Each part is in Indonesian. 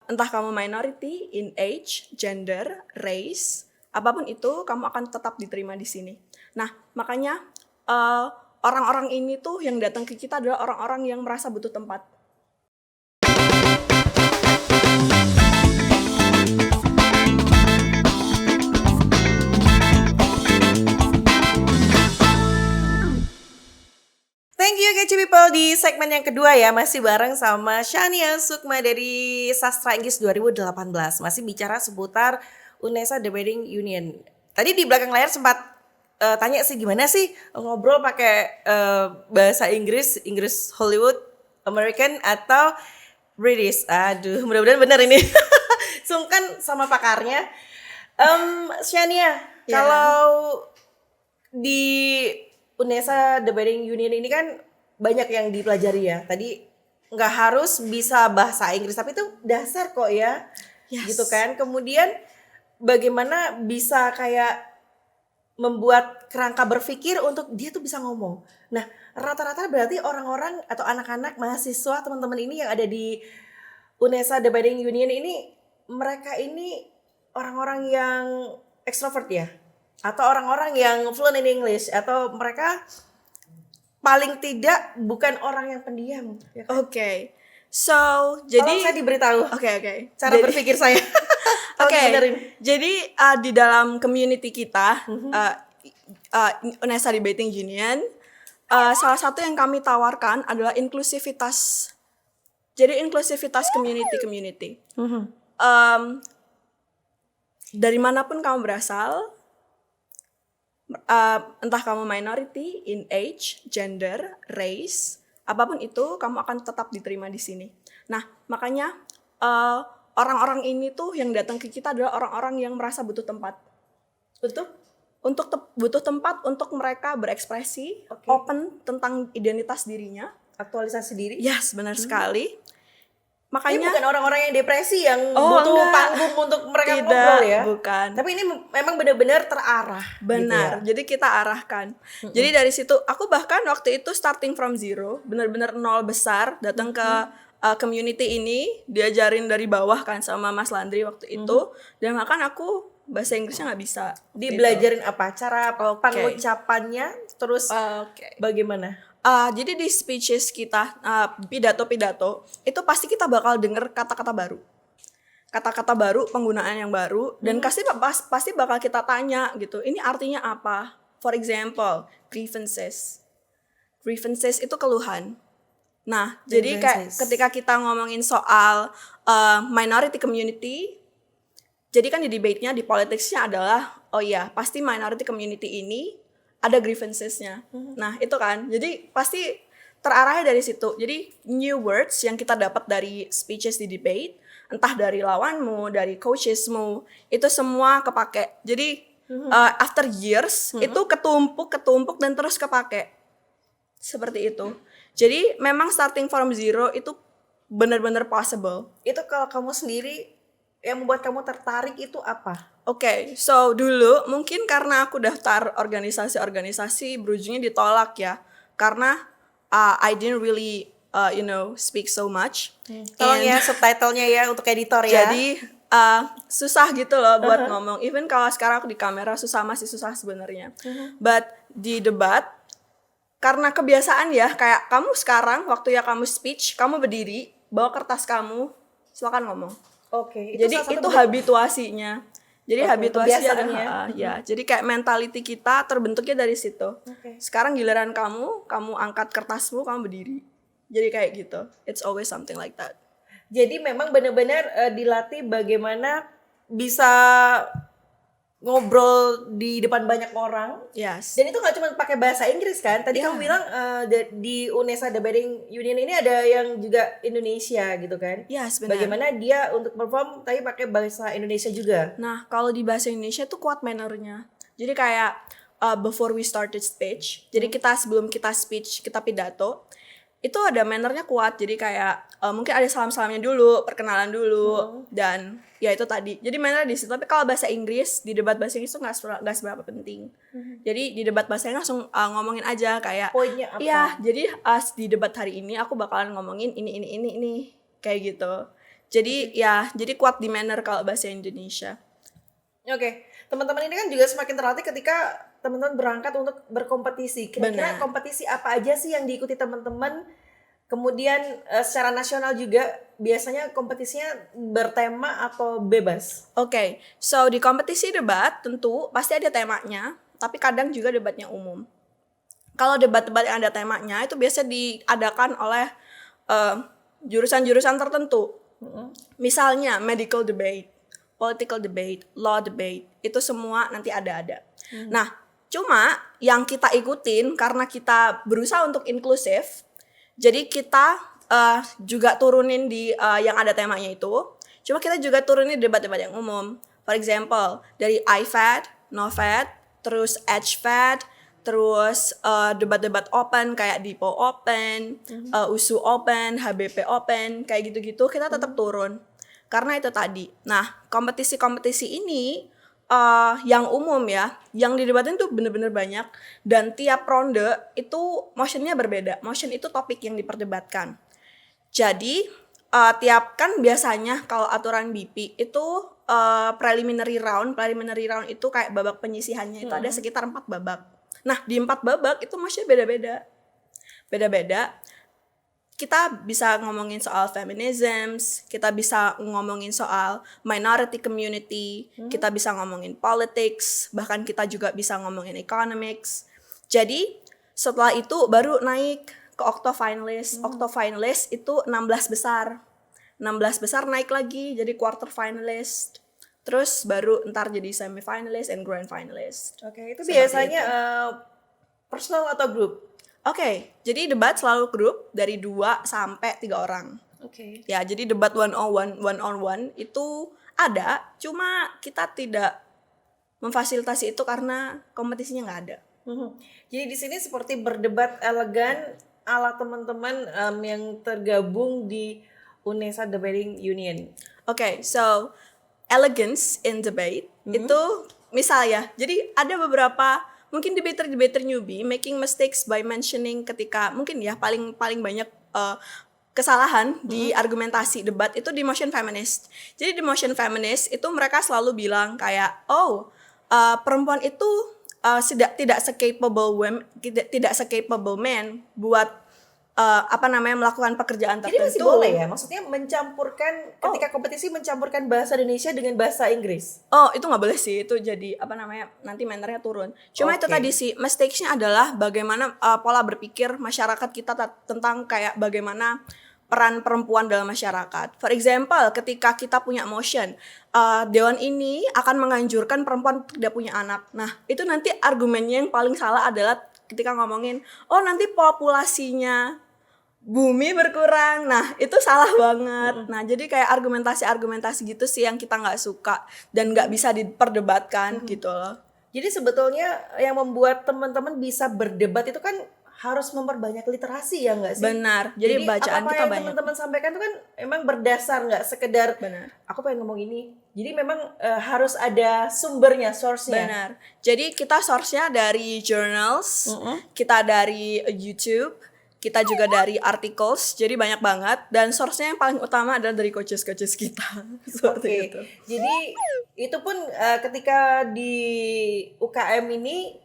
entah kamu minority in age, gender, race, apapun itu kamu akan tetap diterima di sini. Nah, makanya orang-orang ini tuh yang datang ke kita adalah orang-orang yang merasa butuh tempat. Thank you Kece People di segmen yang kedua ya. Masih bareng sama Shania Sukma dari Sastra Inggris 2018. Masih bicara seputar UNESA Debating Union. Tadi di belakang layar sempat tanya sih gimana sih ngobrol pakai bahasa Inggris Hollywood, American atau British. Aduh, mudah-mudahan benar ini. Sungkan sama pakarnya. Shania, kalau di UNESA Debating Union ini kan banyak yang dipelajari ya. Tadi nggak harus bisa bahasa Inggris, tapi itu dasar kok ya. Yes. Gitu kan. Kemudian bagaimana bisa kayak membuat kerangka berpikir untuk dia tuh bisa ngomong. Nah, rata-rata berarti orang-orang atau anak-anak mahasiswa teman-teman ini yang ada di UNESA Debating Union ini, mereka ini orang-orang yang ekstrovert ya? Atau orang-orang yang fluent in English, atau mereka paling tidak bukan orang yang pendiam ya kan? Oke. So, jadi tolong saya diberitahu Oke. cara berpikir saya. Oke. Jadi di dalam community kita UNESA Debating Union, salah satu yang kami tawarkan adalah inklusivitas. Jadi inklusivitas community. Dari manapun kamu berasal, entah kamu minority in age, gender, race, apapun itu kamu akan tetap diterima di sini. Nah, makanya orang-orang ini tuh yang datang ke kita adalah orang-orang yang merasa butuh tempat. Butuh tempat untuk mereka berekspresi, open tentang identitas dirinya, aktualisasi diri. Yes, benar sekali. Makanya Ini bukan orang-orang yang depresi yang butuh panggung untuk mereka ngobrol ya. Bukan. Tapi ini memang benar-benar terarah. Benar. Gitu ya? Jadi kita arahkan. Jadi dari situ aku bahkan waktu itu starting from zero, benar-benar nol besar, datang ke community ini, diajarin dari bawah kan sama Mas Landry waktu itu. Dan bahkan aku bahasa Inggrisnya nggak bisa. Dibelajarin apa? Cara pengucapannya, terus bagaimana? Jadi di speeches kita, pidato-pidato, itu pasti kita bakal denger kata-kata baru. Kata-kata baru, penggunaan yang baru, dan pasti bakal kita tanya gitu, ini artinya apa? For example, grievances. Grievances itu keluhan. Nah, jadi kayak ketika kita ngomongin soal minority community, jadi kan di debate-nya, di politics-nya adalah, oh iya, pasti minority community ini ada grievances-nya. Nah, itu kan. Jadi pasti terarahnya dari situ. Jadi new words yang kita dapat dari speeches di debate, entah dari lawanmu, dari coachesmu, itu semua kepake. Jadi after years itu ketumpuk dan terus kepake. Seperti itu. Jadi memang starting from zero itu benar-benar possible. Itu kalau kamu sendiri yang membuat kamu tertarik itu apa? Oke, so dulu mungkin karena aku daftar organisasi berujungnya ditolak ya, karena I didn't really speak so much. Tolong ya subtitlenya ya untuk editor ya. Jadi susah gitu loh buat ngomong. Even kalau sekarang aku di kamera masih susah sebenarnya. But di debat, karena kebiasaan ya, kayak kamu sekarang waktu ya kamu speech, kamu berdiri, bawa kertas kamu, silakan ngomong. Oke. Jadi itu habituasinya. Jadi habituasi adalah jadi kayak mentality kita terbentuknya dari situ. Sekarang giliran kamu angkat kertasmu, kamu berdiri. Jadi kayak gitu. It's always something like that. Jadi memang benar-benar dilatih bagaimana bisa ngobrol di depan banyak orang. Yes. Dan itu nggak cuma pakai bahasa Inggris kan? Tadi kamu bilang di UNESA Debating Union ini ada yang juga Indonesia gitu kan? Yes, benar. Bagaimana dia untuk perform tapi pakai bahasa Indonesia juga? Nah, kalau di bahasa Indonesia tuh kuat mannernya. Jadi kayak before we started speech, jadi sebelum kita speech, kita pidato, itu ada mannernya kuat. Jadi kayak mungkin ada salam-salamnya dulu, perkenalan dulu, dan ya itu tadi. Jadi manner di situ. Tapi kalau bahasa Inggris, di debat bahasa Inggris tuh nggak seberapa penting. Jadi di debat bahasa Inggris langsung ngomongin aja kayak poinnya apa? Iya, jadi di debat hari ini aku bakalan ngomongin ini kayak gitu. Jadi ya, jadi kuat di manner kalau bahasa Indonesia. Oke, teman-teman ini kan juga semakin terlatih ketika teman-teman berangkat untuk berkompetisi. Kira-kira Benar. kompetisi apa aja sih yang diikuti teman-teman? Kemudian secara nasional juga biasanya kompetisinya bertema atau bebas? Oke, so di kompetisi debat tentu pasti ada temanya, tapi kadang juga debatnya umum. Kalau debat-debat yang ada temanya itu biasa diadakan oleh jurusan-jurusan tertentu. Misalnya medical debate, political debate, law debate, itu semua nanti ada. Nah, cuma yang kita ikutin karena kita berusaha untuk inklusif, jadi kita juga turunin di yang ada temanya itu. Cuma kita juga turunin debat-debat yang umum. For example, dari IFAD, NOFAD, terus HFAD, terus debat-debat open kayak Dipo Open, USU Open, HBP Open, kayak gitu-gitu kita tetap turun. Karena itu tadi. Nah, kompetisi-kompetisi ini yang umum ya, yang didebatin tuh bener-bener banyak, dan tiap ronde itu motionnya berbeda. Motion itu topik yang diperdebatkan. Jadi tiap kan biasanya kalau aturan BP itu preliminary round itu kayak babak penyisihannya itu ada sekitar 4 babak. Nah, di 4 babak itu motionnya beda-beda. Kita bisa ngomongin soal feminisms, kita bisa ngomongin soal minority community, kita bisa ngomongin politics, bahkan kita juga bisa ngomongin economics. Jadi setelah itu baru naik ke octo-finalist. Octo-finalist itu 16 besar. 16 besar naik lagi jadi quarter finalist. Terus baru ntar jadi semi-finalist and grand finalist. Oke, itu Seperti biasanya itu. personal atau grup? Oke, jadi debat selalu grup dari 2 sampai 3 orang. Oke. Ya, jadi debat one on one itu ada, cuma kita tidak memfasilitasi itu karena kompetisinya nggak ada. Jadi di sini seperti berdebat elegan ala teman-teman yang tergabung di UNESA Debating Union. Oke, so elegance in debate itu misalnya, jadi ada beberapa mungkin debater newbie making mistakes by mentioning ketika mungkin ya paling banyak kesalahan di argumentasi debat itu di motion feminist. Jadi di motion feminist itu mereka selalu bilang kayak perempuan itu tidak se-capable man buat melakukan pekerjaan Jadi tertentu. masih boleh ya? Maksudnya mencampurkan ketika kompetisi mencampurkan bahasa Indonesia dengan bahasa Inggris. Oh, itu nggak boleh sih. Itu jadi nanti mannernya turun. Cuma itu Oke. tadi sih, mistakes-nya adalah bagaimana pola berpikir masyarakat kita tentang kayak bagaimana peran perempuan dalam masyarakat. For example, ketika kita punya motion, dewan ini akan menganjurkan perempuan tidak punya anak. Nah, itu nanti argumennya yang paling salah adalah ketika ngomongin, nanti populasinya bumi berkurang. Nah, itu salah banget. Nah, jadi kayak argumentasi gitu sih yang kita nggak suka dan nggak bisa diperdebatkan gitu loh. Jadi sebetulnya yang membuat teman-teman bisa berdebat itu kan harus memperbanyak literasi ya nggak sih? Benar. Jadi bacaan apa kita yang banyak. teman-teman sampaikan itu kan emang berdasar, nggak sekedar Benar. aku pengen ngomong ini. Jadi memang harus ada sumbernya, source-nya. Benar. Jadi kita source-nya dari journals, kita dari YouTube, kita juga dari articles, jadi banyak banget. Dan source-nya yang paling utama adalah dari coaches-coaches kita. Seperti Oke. itu. Jadi itu pun ketika di UKM ini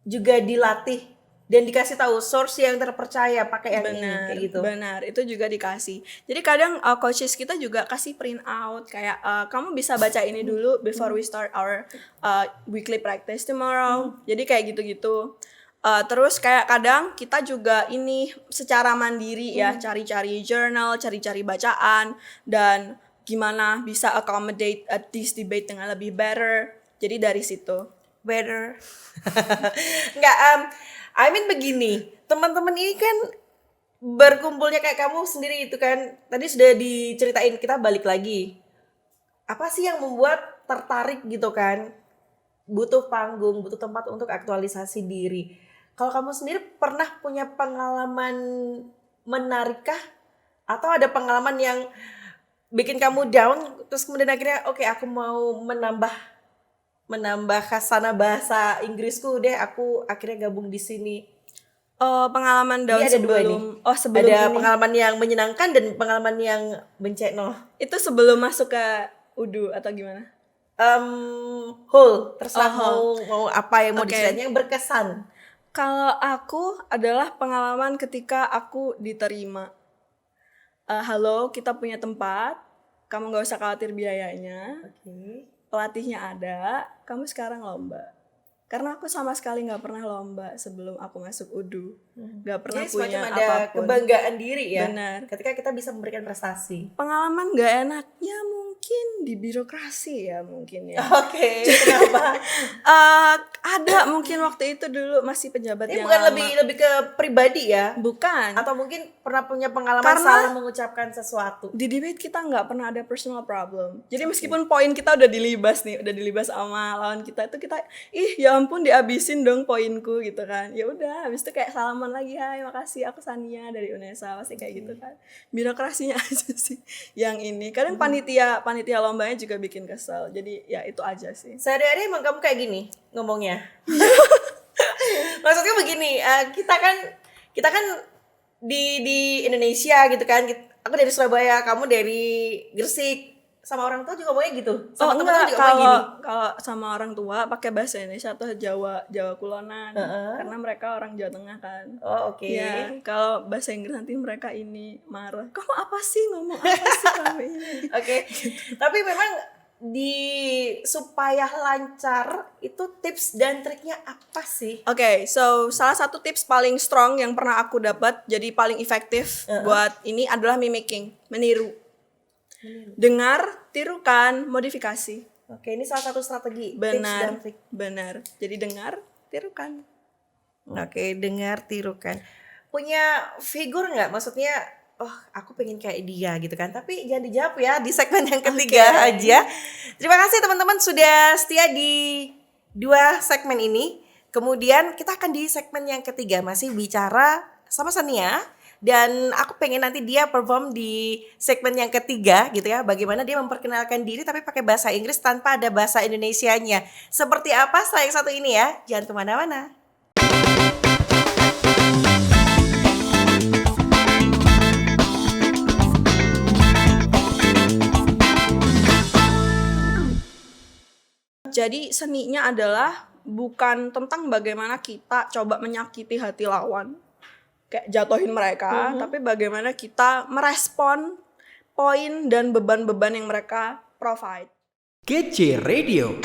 juga dilatih dan dikasih tahu source yang terpercaya pakai yang ini kayak gitu. Benar, itu juga dikasih. Jadi kadang coaches kita juga kasih print out kayak kamu bisa baca ini dulu before we start our weekly practice tomorrow. Jadi kayak gitu-gitu. Terus kayak kadang kita juga ini secara mandiri ya cari-cari journal, cari-cari bacaan dan gimana bisa accommodate this debate dengan lebih better. Jadi dari situ. Better. Enggak, I mean begini, teman-teman ini kan berkumpulnya kayak kamu sendiri itu kan, tadi sudah diceritain, kita balik lagi. Apa sih yang membuat tertarik gitu kan? Butuh panggung, butuh tempat untuk aktualisasi diri. Kalau kamu sendiri pernah punya pengalaman menarikkah? Atau ada pengalaman yang bikin kamu down, terus kemudian akhirnya oke, aku mau menambah khasana bahasa Inggrisku deh, aku akhirnya gabung di sini. Pengalaman down Ini ada dua sebelum nih. sebelum Ada ini. pengalaman yang menyenangkan dan pengalaman yang bencana. Itu sebelum masuk ke UDU atau gimana? Whole, terserah Oh, mau apa yang mau Oke. diceritain yang berkesan. Kalau aku adalah pengalaman ketika aku diterima. Halo, kita punya tempat. Kamu gak usah khawatir biayanya. Oke. Pelatihnya ada. Kamu sekarang lomba. Karena aku sama sekali gak pernah lomba sebelum aku masuk UDU. Gak pernah Jadi punya semacam ada apapun. kebanggaan diri ya. Benar. Ketika kita bisa memberikan prestasi. Pengalaman gak enaknya mungkin di birokrasi ya mungkin ya. Oke, kenapa? Ada mungkin waktu itu dulu masih pejabat Ini yang bukan lama. lebih ke pribadi ya? Bukan. Atau mungkin pernah punya pengalaman Karena- salah mengucapkan sesuatu? Di debate kita nggak pernah ada personal problem. Jadi meskipun poin kita udah dilibas sama lawan kita itu kita ya ampun dihabisin dong poinku gitu kan. Ya udah habis itu kayak salaman lagi, hai makasih aku Sania dari UNESA pasti kayak gitu kan. Birokrasinya aja sih yang ini. Kadang panitia lombanya juga bikin kesel. Jadi ya itu aja sih. Sehari-hari emang kamu kayak gini ngomongnya? Maksudnya begini, kita kan di Indonesia gitu kan. Aku dari Surabaya, kamu dari Gresik. Sama orang tua juga ngomongnya gitu. Sama teman-teman juga ngomongnya gini. Kalau sama orang tua pakai bahasa Indonesia atau Jawa Kulonan. Karena mereka orang Jawa Tengah kan. Oh, oke. Ya, kalau bahasa Inggris nanti mereka ini marah. Kamu apa sih ngomong apa sih kamu ini? Oke. Tapi memang supaya lancar itu tips dan triknya apa sih? Oke, so salah satu tips paling strong yang pernah aku dapat, jadi paling efektif buat ini adalah mimicking, meniru. Dengar, tirukan, modifikasi. Oke, ini salah satu strategi tips dan Benar, trik. benar. Jadi dengar, tirukan. Oke, dengar, tirukan. Punya figur nggak? Maksudnya, aku pengen kayak dia gitu kan. Tapi jangan dijawab ya di segmen yang ketiga aja. Terima kasih teman-teman sudah setia di 2 segmen ini. Kemudian kita akan di segmen yang ketiga masih bicara sama Sania. Dan aku pengen nanti dia perform di segmen yang ketiga gitu ya. Bagaimana dia memperkenalkan diri tapi pakai bahasa Inggris tanpa ada bahasa Indonesianya. Seperti apa setelah yang satu ini ya. Jangan kemana-mana. Jadi seninya adalah bukan tentang bagaimana kita coba menyakiti hati lawan, kayak jatuhin mereka, tapi bagaimana kita merespon poin dan beban-beban yang mereka provide. Kece Radio.